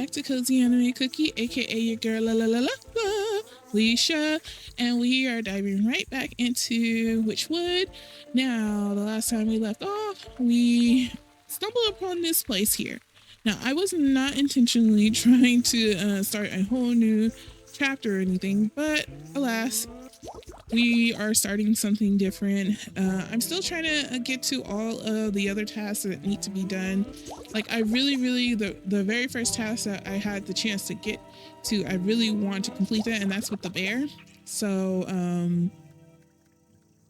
back to Cozy Anime Cookie, aka your girl Leisha, and we are diving right back into Wytchwood. Now, the last time we left off, we stumbled upon this place here. Now, I was not intentionally trying to start a whole new chapter or anything, but alas, we are starting something different. I'm still trying to get to all of the other tasks that need to be done. Like, I really, the very first task that I had the chance to get to, I really want to complete that, and that's with the bear. So,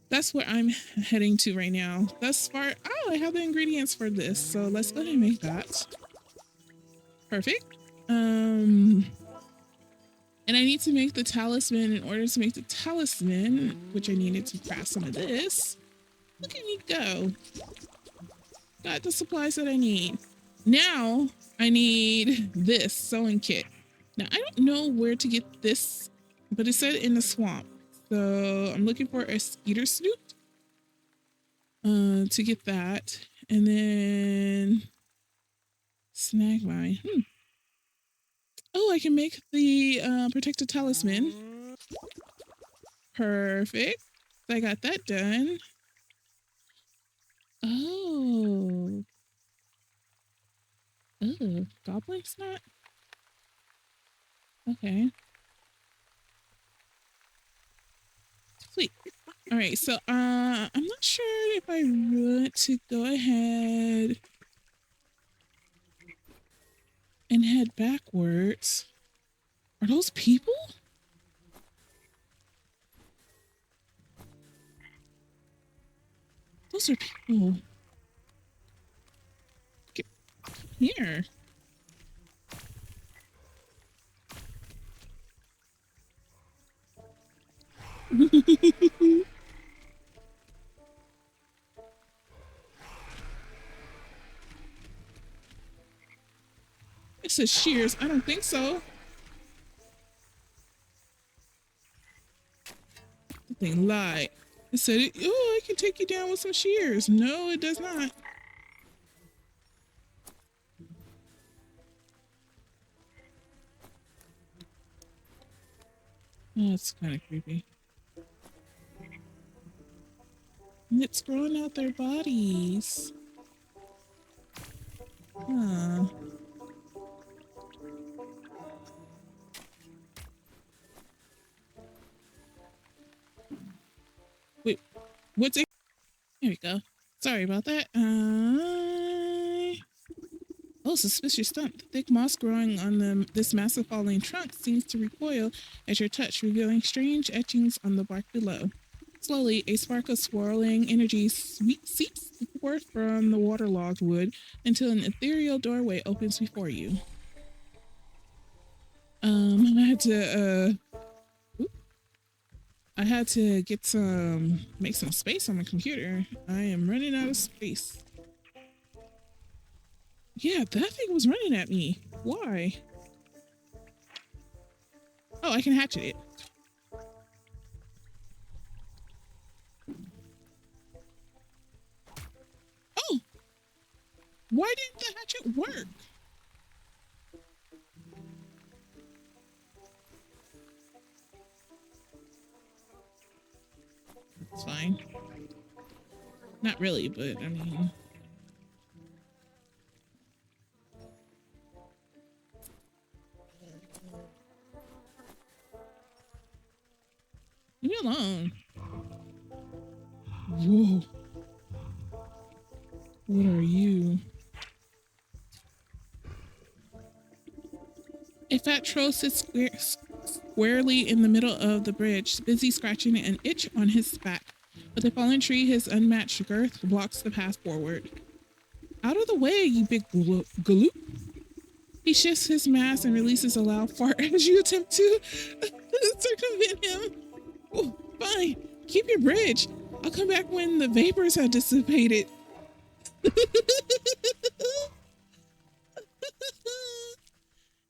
that's where I'm heading to right now. Thus far, oh, I have the ingredients for this, so let's go ahead and make that. Perfect. And I need to make the talisman. In order to make the talisman, which I needed to craft some of this. Look at me go. Got the supplies that I need. Now I need this sewing kit. Now I don't know where to get this, but it said in the swamp. So I'm looking for a skeeter snoot to get that. And then snag mine. Oh, I can make the protective talisman. Perfect. I got that done. Oh. Oh, goblin snot? Okay. Sweet. All right, so I'm not sure if I want to go ahead and head backwards. Are those people? Those are people. Get here. It says shears. I don't think so. The thing lied. It said, oh, I can take you down with some shears. No, it does not. Oh, that's kind of creepy. It's growing out their bodies. Huh. Wait, what's it? There we go. Sorry about that. Oh, suspicious stump. The thick moss growing on this massive falling trunk seems to recoil at your touch, revealing strange etchings on the bark below. Slowly, a spark of swirling energy seeps forth from the waterlogged wood until an ethereal doorway opens before you. I had to make some space on my computer. I am running out of space. Yeah, that thing was running at me. Why? Oh, I can hatchet it. Oh! Why didn't the hatchet work? It's fine. Not really, but I mean... Leave me alone. Whoa. What are you? A fat troll sits squarely in the middle of the bridge, busy scratching an itch on his back. With a fallen tree, his unmatched girth blocks the path forward. Out of the way, you big galoop. He shifts his mask and releases a loud fart as you attempt to circumvent him. Oh, fine. Keep your bridge. I'll come back when the vapors have dissipated.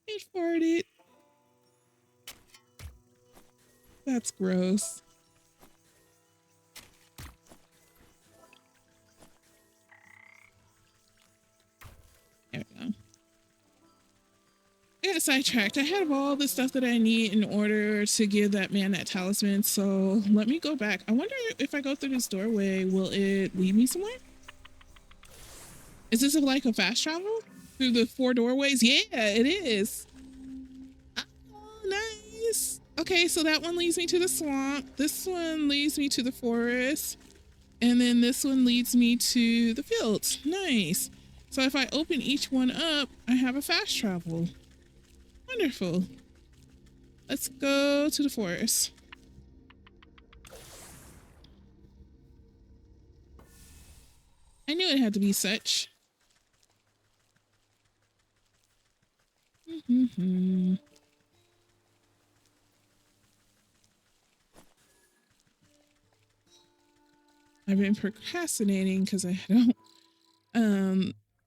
It farted. That's gross. There we go. I got sidetracked. I have all the stuff that I need in order to give that man that talisman. So let me go back. I wonder if I go through this doorway, will it lead me somewhere? Is this like a fast travel through the 4 doorways? Yeah, it is. Oh, nice. Okay, so that one leads me to the swamp. This one leads me to the forest. And then this one leads me to the fields. Nice. So if I open each one up, I have a fast travel. Wonderful. Let's go to the forest. I knew it had to be such. I've been procrastinating because I don't.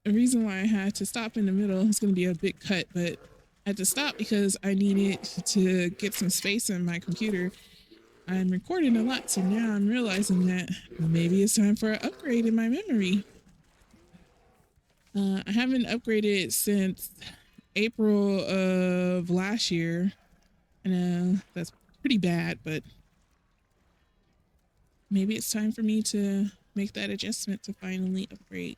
The reason why I had to stop in the middle is going to be a big cut, but I had to stop because I needed to get some space in my computer. I'm recording a lot, so now I'm realizing that maybe it's time for an upgrade in my memory. I haven't upgraded since April of last year. I know that's pretty bad, but maybe it's time for me to make that adjustment to finally upgrade.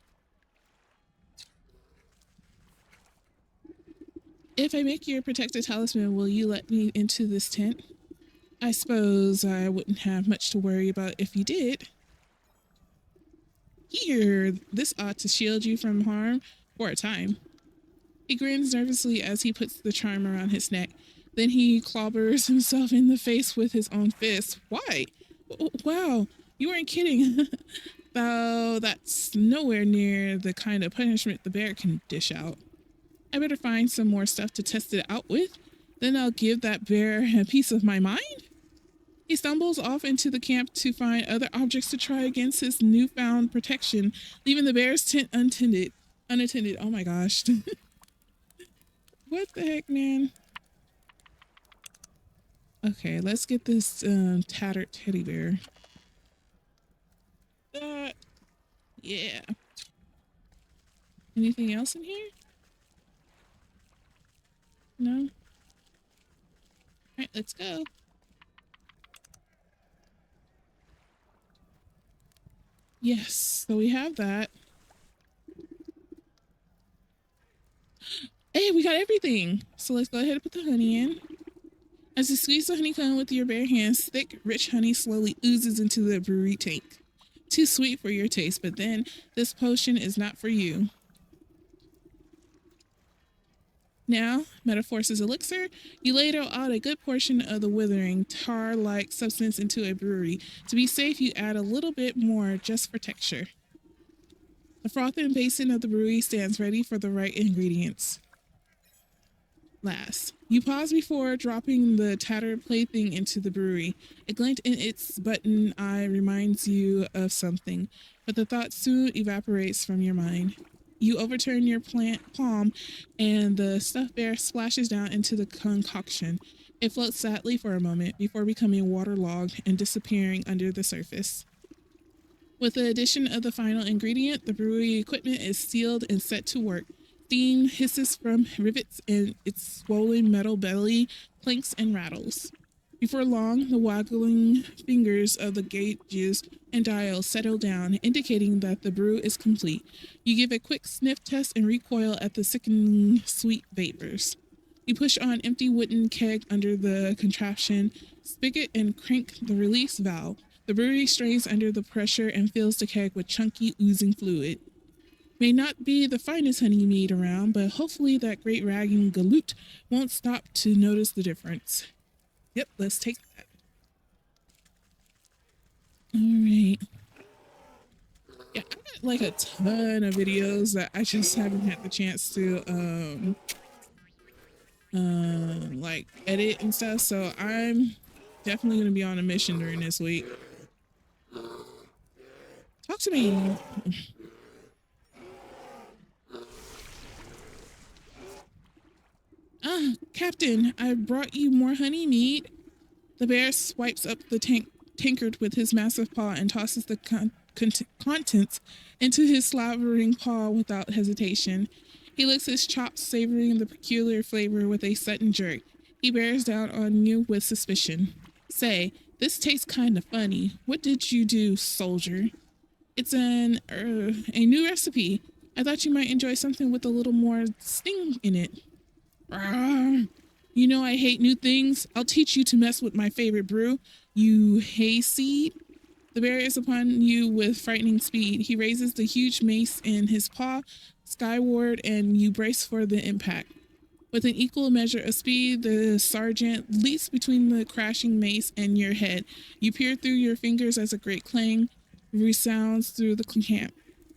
If I make your protected talisman, will you let me into this tent? I suppose I wouldn't have much to worry about if you did. Here, this ought to shield you from harm for a time. He grins nervously as he puts the charm around his neck. Then he clobbers himself in the face with his own fist. Why? Wow, you weren't kidding. Though that's nowhere near the kind of punishment the bear can dish out. I better find some more stuff to test it out with. Then I'll give that bear a piece of my mind. He stumbles off into the camp to find other objects to try against his newfound protection, leaving the bear's tent unattended. Oh my gosh. What the heck, man? Okay, let's get this tattered teddy bear. Yeah. Anything else in here? No? All right, let's go. Yes, so we have that. Hey, we got everything. So let's go ahead and put the honey in. As you squeeze the honeycomb with your bare hands, thick, rich honey slowly oozes into the brewery tank. Too sweet for your taste, but then this potion is not for you. Now, Metaforce's elixir, you ladle out a good portion of the withering, tar-like substance into a brewery. To be safe, you add a little bit more just for texture. The frothed basin of the brewery stands ready for the right ingredients. Last, you pause before dropping the tattered plaything into the brewery. A glint in its button eye reminds you of something, but the thought soon evaporates from your mind. You overturn your palm, and the stuffed bear splashes down into the concoction. It floats sadly for a moment before becoming waterlogged and disappearing under the surface. With the addition of the final ingredient, the brewery equipment is sealed and set to work. Steam hisses from rivets and its swollen metal belly clanks and rattles. Before long, the waggling fingers of the gauges and dials settle down, indicating that the brew is complete. You give a quick sniff test and recoil at the sickening sweet vapors. You push on empty wooden keg under the contraption, spigot, and crank the release valve. The brewery strains under the pressure and fills the keg with chunky, oozing fluid. May not be the finest honey mead around, but hopefully that great ragging galoot won't stop to notice the difference. Yep, let's take that. All right. Yeah, I've got like a ton of videos that I just haven't had the chance to like edit and stuff, so I'm definitely gonna be on a mission during this week. Talk to me. Captain, I brought you more honey mead. The bear swipes up the tankard with his massive paw and tosses the contents into his slavering paw without hesitation. He licks his chops, savoring the peculiar flavor with a sudden jerk. He bears down on you with suspicion. Say, this tastes kind of funny. What did you do, soldier? It's a new recipe. I thought you might enjoy something with a little more sting in it. Arrgh. You know I hate new things. I'll teach you to mess with my favorite brew, you hayseed. The bear is upon you with frightening speed. He raises the huge mace in his paw skyward, and you brace for the impact. With an equal measure of speed, the sergeant leaps between the crashing mace and your head. You peer through your fingers as a great clang resounds through the camp.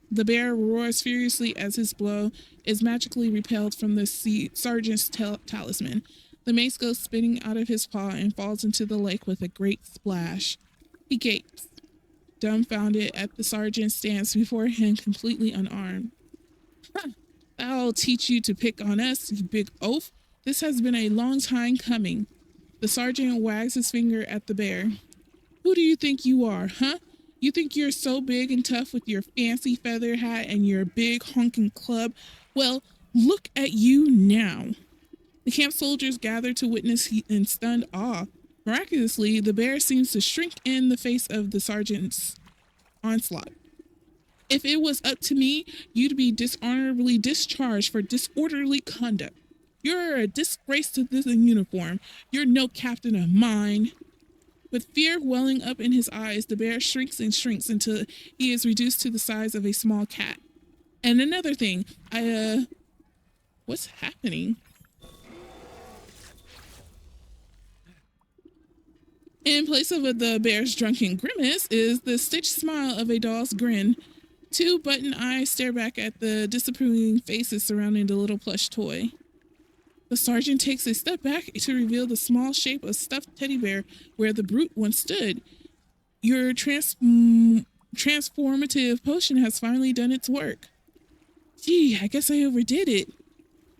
The bear roars furiously as his blow is magically repelled from the sergeant's talisman. The mace goes spinning out of his paw and falls into the lake with a great splash. He gapes, dumbfounded at the sergeant stands before him completely unarmed. Huh. I'll teach you to pick on us, you big oaf. This has been a long time coming. The sergeant wags his finger at the bear. Who do you think you are, huh? You think you're so big and tough with your fancy feather hat and your big honking club? Well, look at you now. The camp soldiers gather to witness in stunned awe. Miraculously, the bear seems to shrink in the face of the sergeant's onslaught. If it was up to me, you'd be dishonorably discharged for disorderly conduct. You're a disgrace to this uniform. You're no captain of mine. With fear welling up in his eyes, the bear shrinks and shrinks until he is reduced to the size of a small cat. And another thing, what's happening? In place of the bear's drunken grimace is the stitched smile of a doll's grin. Two button eyes stare back at the disapproving faces surrounding the little plush toy. The sergeant takes a step back to reveal the small shape of stuffed teddy bear where the brute once stood. Your transformative potion has finally done its work. Gee, I guess I overdid it.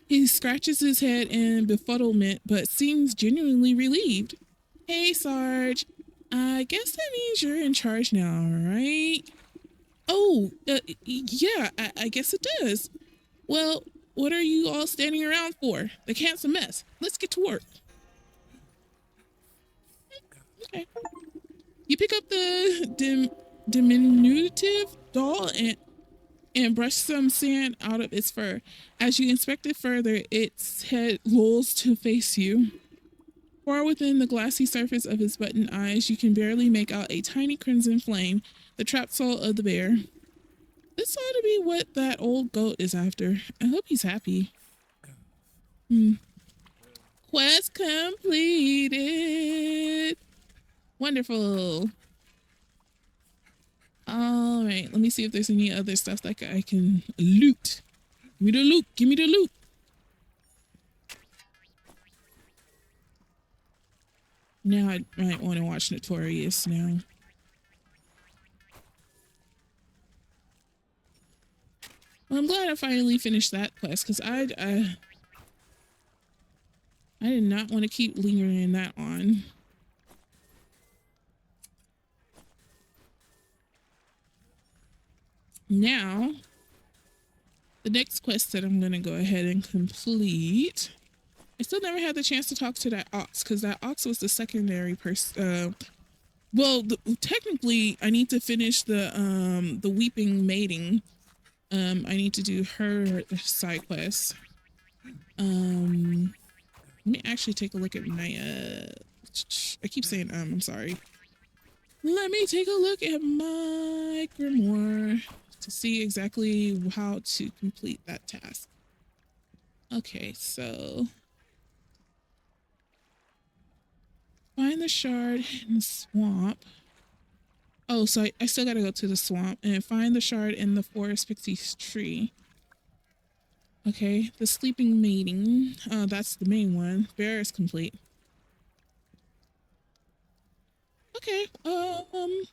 He scratches his head in befuddlement, but seems genuinely relieved. Hey, Sarge. I guess that means you're in charge now, right? Oh, yeah, I guess it does. Well, what are you all standing around for? The camp's a mess. Let's get to work. Okay. You pick up the diminutive doll and brush some sand out of its fur. As you inspect it further, its head rolls to face you. Far within the glassy surface of his button eyes, you can barely make out a tiny crimson flame, the trapped soul of the bear. This ought to be what that old goat is after. I hope he's happy. Quest completed. Wonderful. All right, let me see if there's any other stuff that I can loot. Give me the loot. Give me the loot. Now I might want to watch Notorious now. Well, I'm glad I finally finished that quest because I did not want to keep lingering that on. Now, the next quest that I'm going to go ahead and complete. I still never had the chance to talk to that ox because that ox was the secondary person. Well, technically, I need to finish the weeping mating. I need to do her side quest. Let me actually take a look at my I keep saying I'm sorry. Let me take a look at my grimoire to see exactly how to complete that task. Okay, so find the shard in the swamp. Oh, so I still gotta go to the swamp and find the shard in the forest pixie's tree. Okay, the sleeping mating. That's the main one. Bear is complete. Okay, the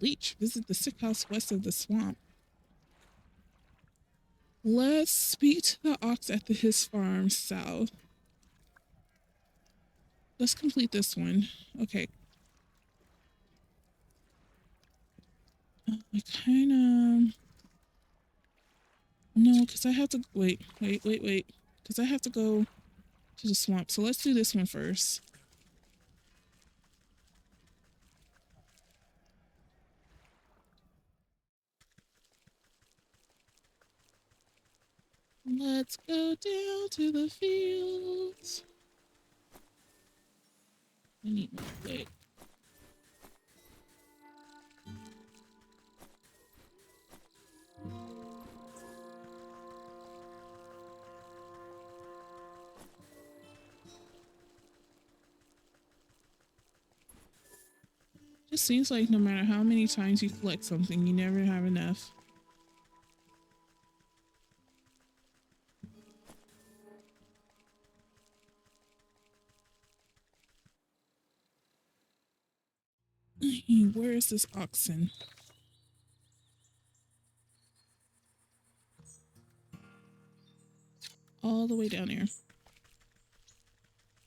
leech. Visit the sick house west of the swamp. Let's speak to the ox at his farm south. Let's complete this one. Okay. I kind of... No, because I have to wait. Because I have to go to the swamp. So let's do this one first. Let's go down to the fields. I need more wait. Just seems like no matter how many times you collect something, you never have enough. Where is this oxen? All the way down there.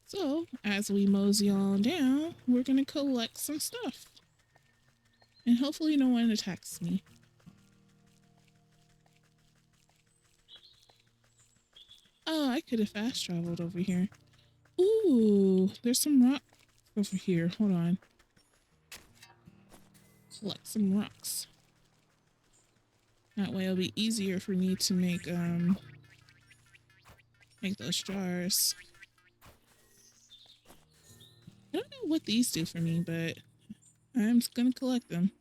So, as we mosey on down, we're gonna collect some stuff. And hopefully no one attacks me. Oh, I could have fast traveled over here. Ooh, there's some rock over here. Hold on. Collect some rocks. That way it'll be easier for me to make those jars. I don't know what these do for me, but I'm just gonna collect them.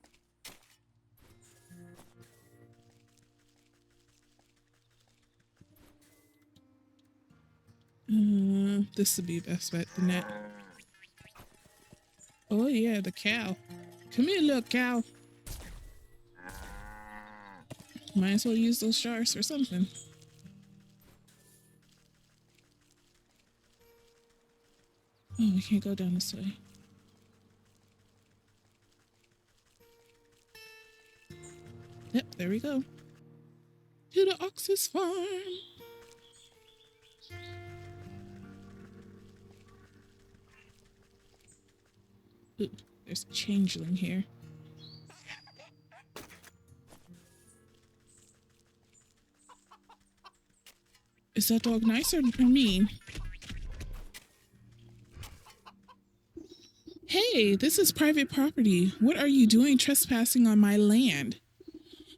This would be best bet, the net. Oh yeah, the cow. Come here, little cow. Might as well use those jars for something. Oh, we can't go down this way. Yep, there we go. To the Ox's farm. Ooh, there's a changeling here. Is that dog nice or mean? Hey, this is private property. What are you doing trespassing on my land?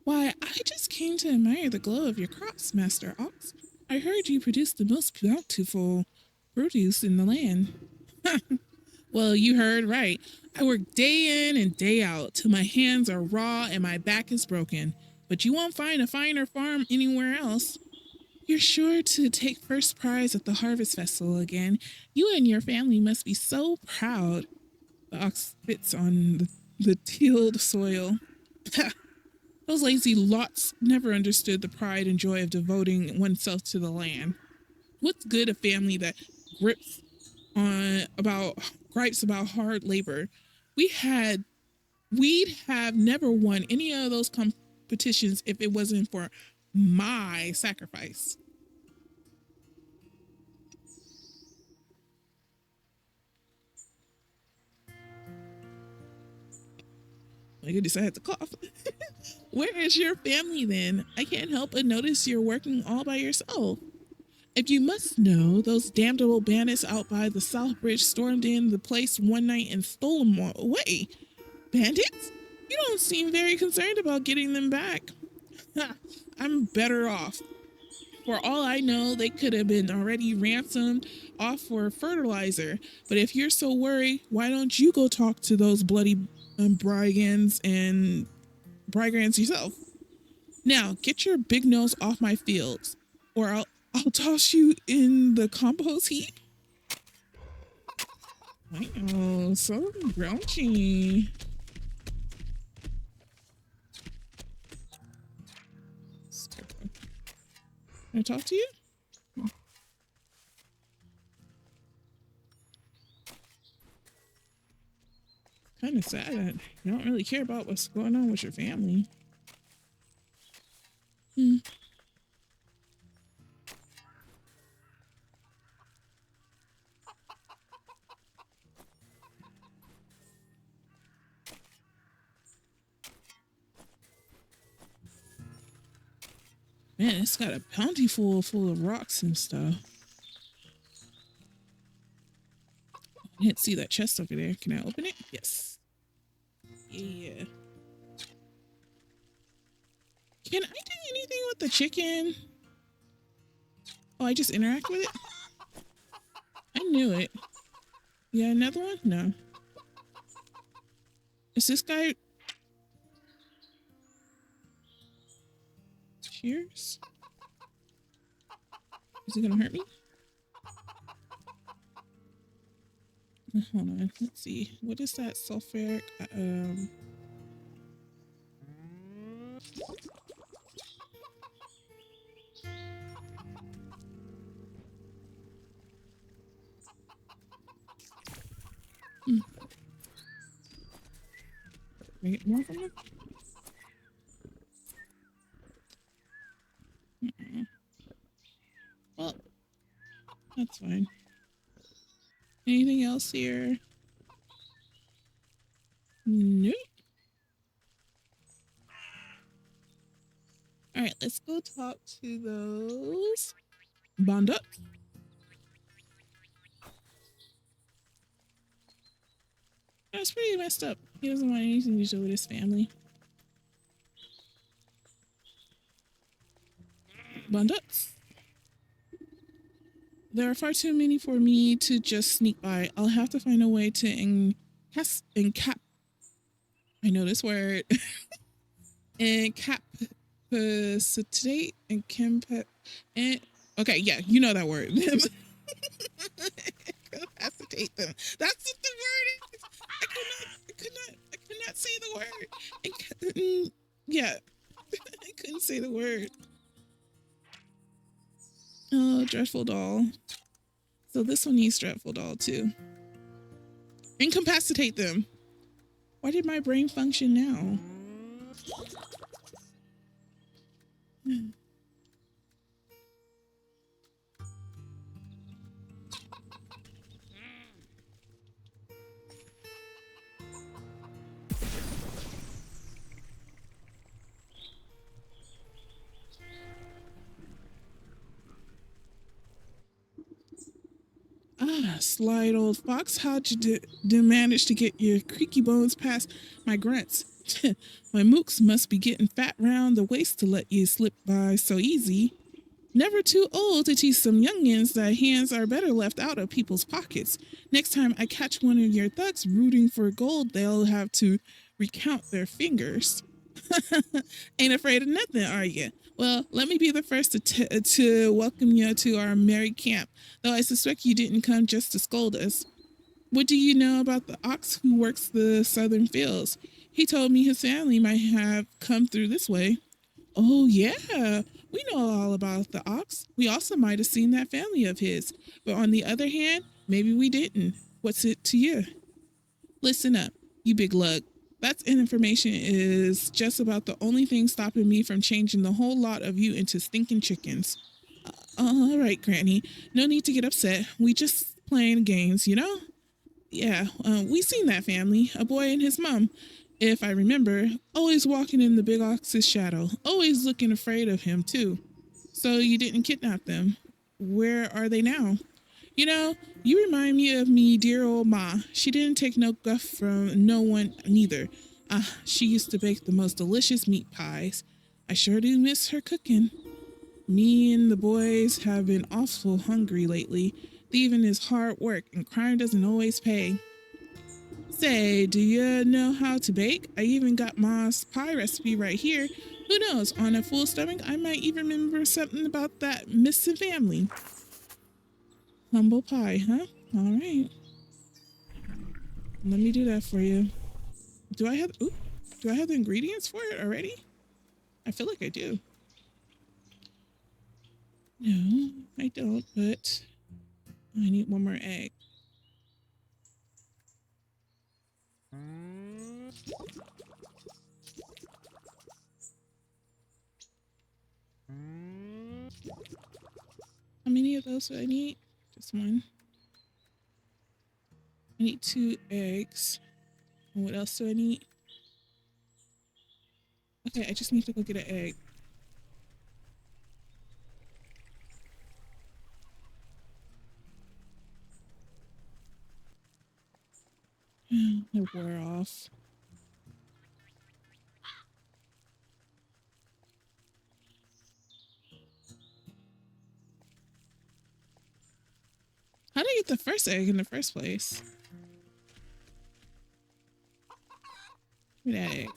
Why, I just came to admire the glow of your crops, Master Ox. I heard you produce the most bountiful produce in the land. Well, you heard right. I work day in and day out till my hands are raw and my back is broken. But you won't find a finer farm anywhere else. You're sure to take first prize at the Harvest Festival again. You and your family must be so proud. The ox spits on the tilled soil. Those lazy lots never understood the pride and joy of devoting oneself to the land. What's good a family that grips gripes about hard labor? We'd have never won any of those competitions if it wasn't for my sacrifice. My goodness, I had to cough. Where is your family then? I can't help but notice you're working all by yourself. If you must know, those damnable bandits out by the South Bridge stormed in the place one night and stole them all away. Bandits? You don't seem very concerned about getting them back. I'm better off. For all I know, they could have been already ransomed off for fertilizer. But if you're so worried, why don't you go talk to those bloody brigands yourself? Now, get your big nose off my fields, or I'll toss you in the compost heap. Wow, so grouchy. Can I talk to you? Kind of sad that you don't really care about what's going on with your family. Man, it's got a bountiful full of rocks and stuff. I didn't see that chest over there. Can I open it? Yes. Yeah. Can I do anything with the chicken? Oh, I just interact with it? I knew it. Yeah, another one? No. Is this guy... Cheers? Is he gonna hurt me? Hold on, let's see. What is that sulfuric? Can I get more from him? Well, that's fine. Anything else here? Nope. All right, let's go talk to those. Bond up. That's pretty messed up. He doesn't want anything to do with his family. Bond up. There are far too many for me to just sneak by. I'll have to find a way to encap. I know this word. Incapacitate and okay, yeah, you know that word. Incapacitate them. That's what the word is. I could not say the word. Yeah, I couldn't say the word. Oh, dreadful doll. So this one needs dreadful doll too. Incapacitate them. Why did my brain function now? Ah, slight old fox, how'd you manage to get your creaky bones past my grunts? My mooks must be getting fat round the waist to let you slip by so easy. Never too old to teach some youngins that hands are better left out of people's pockets. Next time I catch one of your thugs rooting for gold, they'll have to recount their fingers. Ain't afraid of nothing, are you? Well, let me be the first to welcome you to our merry camp, though I suspect you didn't come just to scold us. What do you know about the ox who works the southern fields? He told me his family might have come through this way. Oh, yeah, we know all about the ox. We also might have seen that family of his. But on the other hand, maybe we didn't. What's it to you? Listen up, you big lug. That information is just about the only thing stopping me from changing the whole lot of you into stinking chickens. All right, Granny. No need to get upset. We just playing games, you know? Yeah, we seen that family. A boy and his mom, if I remember, always walking in the big ox's shadow. Always looking afraid of him, too. So you didn't kidnap them. Where are they now? You know, you remind me of me dear old Ma. She didn't take no guff from no one neither. She used to bake the most delicious meat pies. I sure do miss her cooking. Me and the boys have been awful hungry lately. Thieving is hard work and crime doesn't always pay. Say, do you know how to bake? I even got Ma's pie recipe right here. Who knows, on a full stomach, I might even remember something about that missing family. Humble pie, huh? All right. Let me do that for you. Do I have the ingredients for it already? I feel like I do. No, I don't, but I need one more egg. How many of those do I need? Just one. I need 2 eggs. And what else do I need? Okay, I just need to go get an egg. It wore off. How did I get the first egg in the first place? Give me that egg.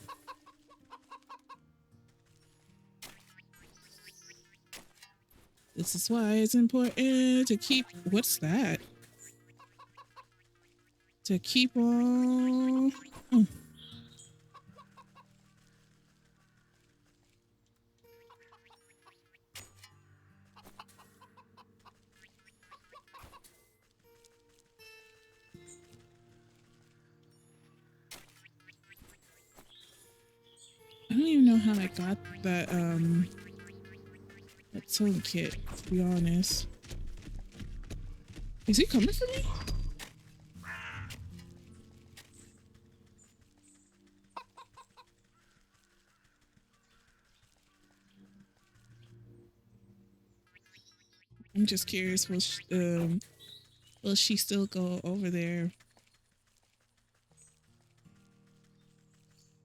This is why it's important to keep. What's that? To keep on. Oh. I don't even know how I got that sewing kit, to be honest. Is he coming for me? I'm just curious, will she still go over there?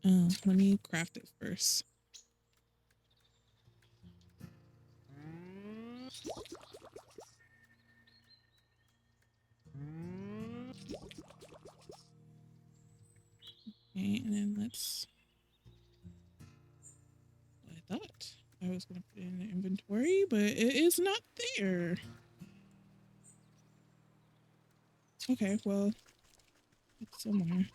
Oh, let me craft it first. Okay, and then let's. I thought I was gonna put it in the inventory, but it is not there. Okay, well, it's somewhere.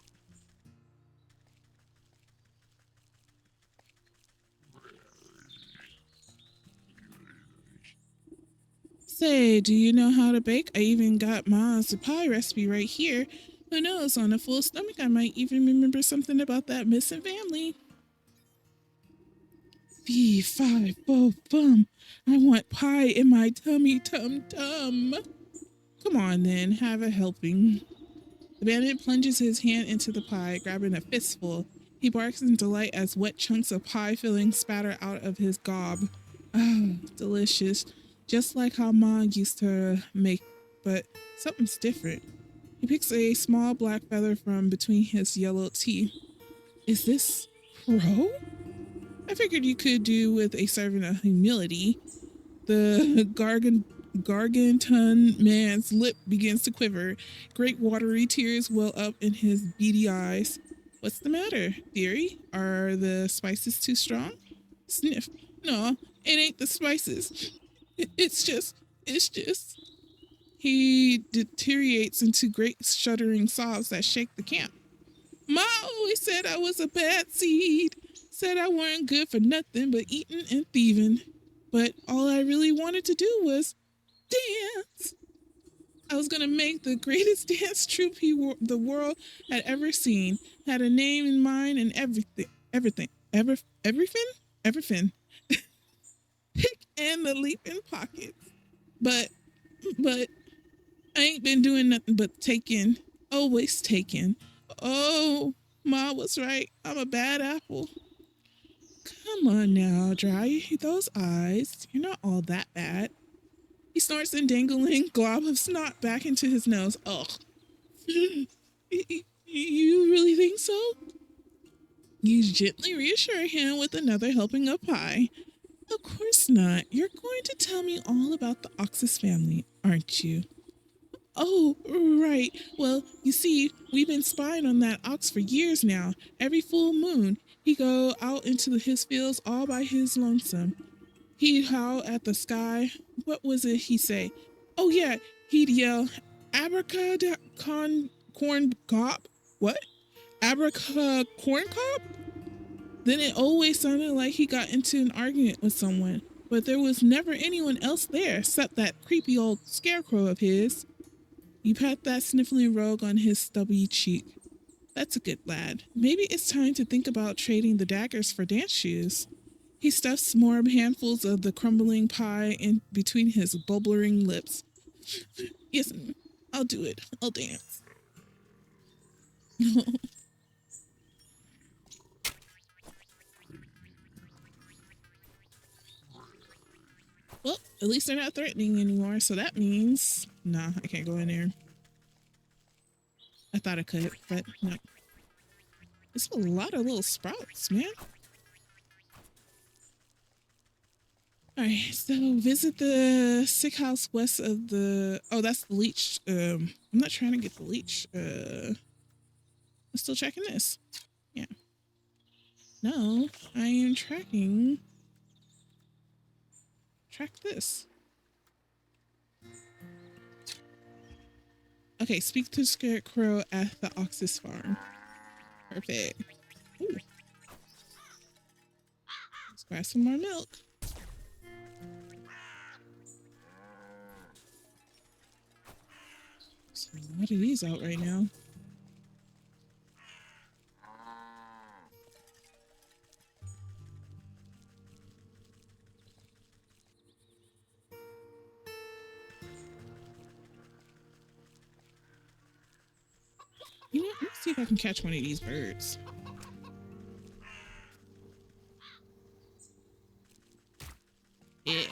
Say, do you know how to bake? I even got Ma's pie recipe right here. Who knows, on a full stomach, I might even remember something about that missing family. Fee, fi, fo, fum. I want pie in my tummy, tum, tum. Come on, then, have a helping. The bandit plunges his hand into the pie, grabbing a fistful. He barks in delight as wet chunks of pie filling spatter out of his gob. Ah, delicious. Just like how Ma used to make, but something's different. He picks a small black feather from between his yellow teeth. Is this crow? I figured you could do with a serving of humility. The gargantuan man's lip begins to quiver. Great watery tears well up in his beady eyes. What's the matter, dearie? Are the spices too strong? Sniff. No, it ain't the spices. It's just. He deteriorates into great shuddering sobs that shake the camp. Ma always said I was a bad seed. Said I weren't good for nothing but eating and thieving. But all I really wanted to do was dance. I was going to make the greatest dance troupe the world had ever seen. Had a name in mind and everything. Everything. Pick and the leaping pockets. But I ain't been doing nothing but taking. Always taking. Oh, Ma was right. I'm a bad apple. Come on now, dry those eyes. You're not all that bad. He snorts and dangling glob of snot back into his nose. Ugh. You really think so? You gently reassure him with another helping of pie. Of course not. You're going to tell me all about the Oxus family, aren't you? Oh, right. Well, you see, we've been spying on that ox for years now. Every full moon, he'd go out into his fields all by his lonesome. He'd howl at the sky. What was it he'd say? Oh, yeah, he'd yell, Abraca corn cob? What? Abraca corn cob? Then it always sounded like he got into an argument with someone, but there was never anyone else there except that creepy old scarecrow of his. You pat that sniffling rogue on his stubby cheek. That's a good lad. Maybe it's time to think about trading the daggers for dance shoes. He stuffs more handfuls of the crumbling pie in between his bubbling lips. Yes, I'll do it. I'll dance. Well, at least they're not threatening anymore, so that means... Nah, I can't go in there. I thought I could, but no. It's a lot of little sprouts, man. All right, so visit the sick house west of the. Oh, that's the leech. I'm not trying to get the leech. I'm still checking this. Yeah. No, I am tracking. Track this. Okay, speak to Scarecrow at the Oxus farm. Perfect. Ooh. Let's grab some more milk. So a lot of these out right now. You know, let's see if I can catch one of these birds. Yeah.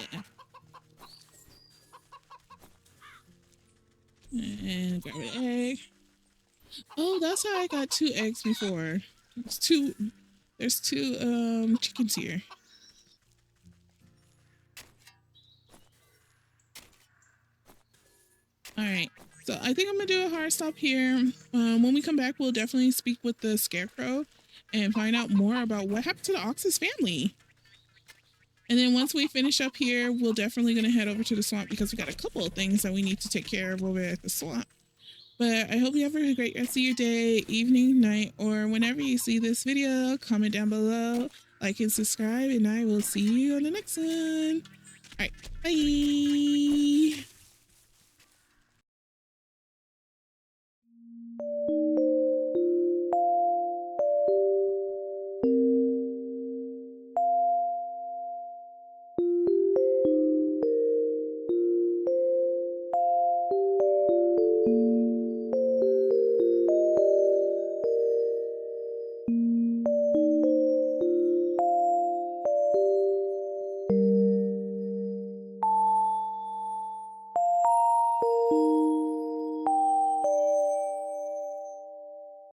And grab an egg. Oh, that's how I got 2 eggs before. There's two chickens here. All right. So I think I'm gonna do a hard stop here. When we come back, we'll definitely speak with the Scarecrow and find out more about what happened to the Oxus family. And then once we finish up here, we're definitely gonna head over to the swamp because we got a couple of things that we need to take care of over at the swamp. But I hope you have a great rest of your day, evening, night, or whenever you see this video. Comment down below, like and subscribe, and I will see you on the next one. All right, bye.